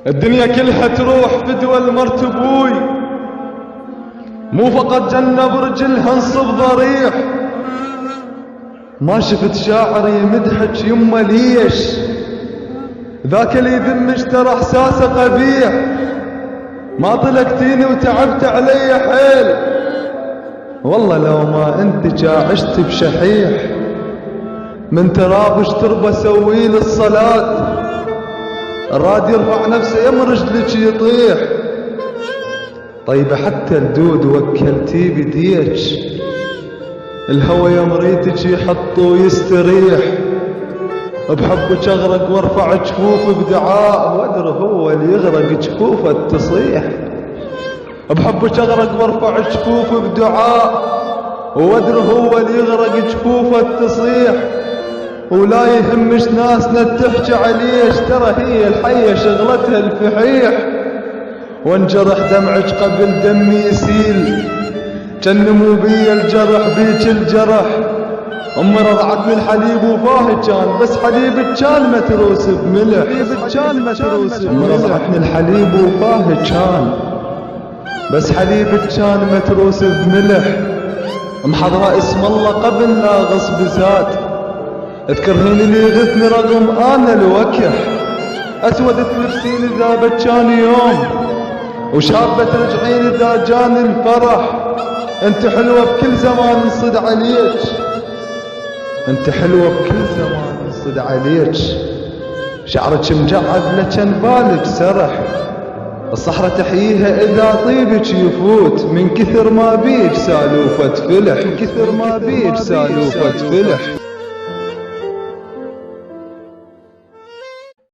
الدنيا كلها تروح فدوى المرت ابوي، مو فقط جنة برجلها انصب ضريح. ما شفت شاعر يمدحك يمه ليش، ذاك اللي يذمش ترى احساسه قبيح. ما طلقتيني وتعبت علي حيل، والله لو ما انت عشت بشحيح. من ترابش تربى سويل الصلاة، الراد يرفع نفسه يم رجلك يطيح. طيب حتى الدود وكلتي بديك، الهوى يم ريتك يحط ويستريح. بحبك اغرق وارفع جفوف بدعاء، وادري هو اللي يغرق جفوفه تصيح. بحبك اغرق وارفع جفوف بدعاء، وادري هو اللي يغرق جفوفه تصيح. ولا يهمش ناسنا تحكي عليش، ترى هي الحية شغلتها الفحيح. وانجرح دمعك قبل دمي يسيل، جن مو بي الجرح بيك الجرح. امي رضعتني الحليب وفاه كان، بس حليبك كان متروس بملح. امي رضعتني الحليب وفاه كان، بس حليبك كان متروس بملح. محضرة اسم الله قبل لا غصب زاد، اذكرهين اللي غثني رغم انا الوكح. اسودت تلبسين اذا بجاني يوم، وشابة ترجعين اذا جاني الفرح. انت حلوة بكل زمان نصد عليك، انت حلوة بكل زمان نصد عليك. شعرك مجعد لكن بالك سرح، الصحراء تحييها اذا طيبك يفوت. من كثر ما بيك سالوفة فلح، من كثر ما بيك سالوفة فلح.